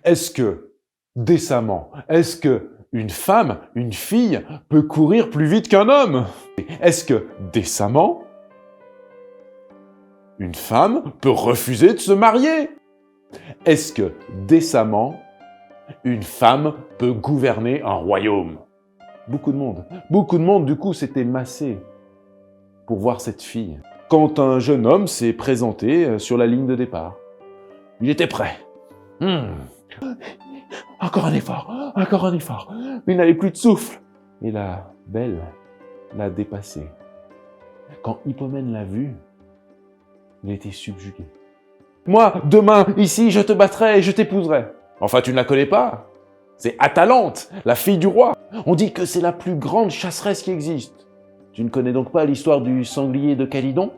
Est-ce que, décemment, est-ce que une femme, une fille, peut courir plus vite qu'un homme? Est-ce que, décemment, une femme peut refuser de se marier? Est-ce que, décemment, une femme peut gouverner un royaume? Beaucoup de monde, du coup, s'était massé pour voir cette fille. Quand un jeune homme s'est présenté sur la ligne de départ, il était prêt. Encore un effort, mais il n'avait plus de souffle. Et la belle l'a dépassé. Quand Hippomène l'a vu, il était subjugué. Moi, demain, ici, je te battrai et je t'épouserai. Enfin, tu ne la connais pas. C'est Atalante, la fille du roi. On dit que c'est la plus grande chasseresse qui existe. Tu ne connais donc pas l'histoire du sanglier de Calydon?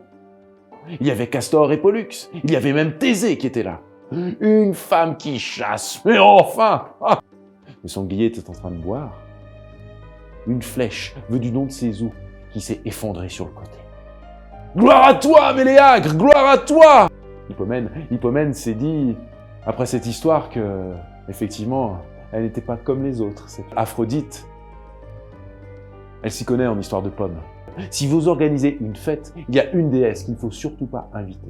Il y avait Castor et Pollux. Il y avait même Thésée qui était là. Une femme qui chasse, mais enfin! Le sanglier était en train de boire. Une flèche venue du nom de ses os qui s'est effondrée sur le côté. Gloire à toi, Méléagre! Gloire à toi! Hippomène s'est dit, après cette histoire, que, effectivement, elle n'était pas comme les autres. Aphrodite, elle s'y connaît en histoire de pommes. Si vous organisez une fête, il y a une déesse qu'il ne faut surtout pas inviter.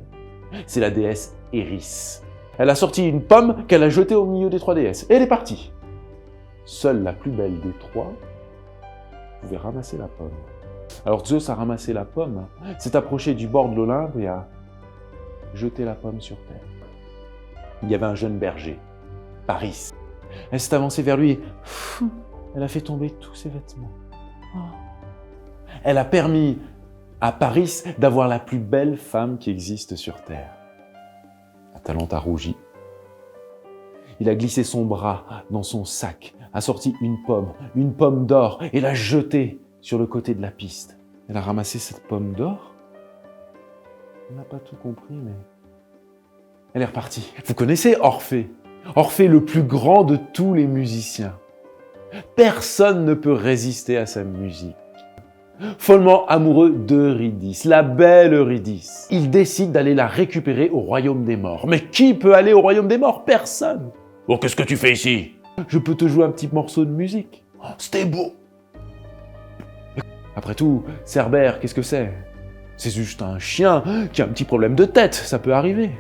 C'est la déesse Eris. Elle a sorti une pomme qu'elle a jetée au milieu des trois déesses. Et elle est partie. Seule la plus belle des trois pouvait ramasser la pomme. Alors Zeus a ramassé la pomme, s'est approché du bord de l'Olympe et a jeté la pomme sur terre. Il y avait un jeune berger, Paris. Elle s'est avancée vers lui et elle a fait tomber tous ses vêtements. Elle a permis à Paris d'avoir la plus belle femme qui existe sur terre. Atalante a rougi. Il a glissé son bras dans son sac, a sorti une pomme d'or, et l'a jetée sur le côté de la piste. Elle a ramassé cette pomme d'or. On n'a pas tout compris, mais elle est repartie. Vous connaissez Orphée? Orphée, le plus grand de tous les musiciens. Personne ne peut résister à sa musique. Follement amoureux d'Eurydice, la belle Eurydice. Il décide d'aller la récupérer au royaume des morts. Mais qui peut aller au royaume des morts? Personne. Bon, qu'est-ce que tu fais ici? Je peux te jouer un petit morceau de musique. Oh, c'était beau. Après tout, Cerbère, qu'est-ce que c'est? C'est juste un chien qui a un petit problème de tête, ça peut arriver.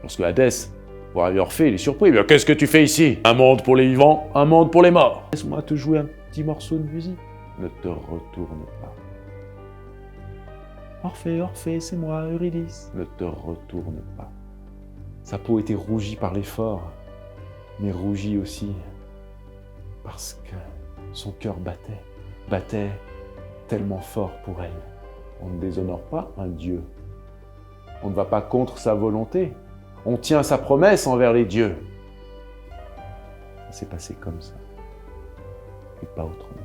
Lorsque Hadès voit Orphée, il est surpris. Mais qu'est-ce que tu fais ici? Un monde pour les vivants, un monde pour les morts. Laisse-moi te jouer un petit morceau de musique. Ne te retourne pas. Orphée, Orphée, c'est moi, Eurydice. Ne te retourne pas. Sa peau était rougie par l'effort, mais rougie aussi parce que son cœur battait tellement fort pour elle. On ne déshonore pas un dieu. On ne va pas contre sa volonté. On tient sa promesse envers les dieux. Ça s'est passé comme ça, et pas autrement.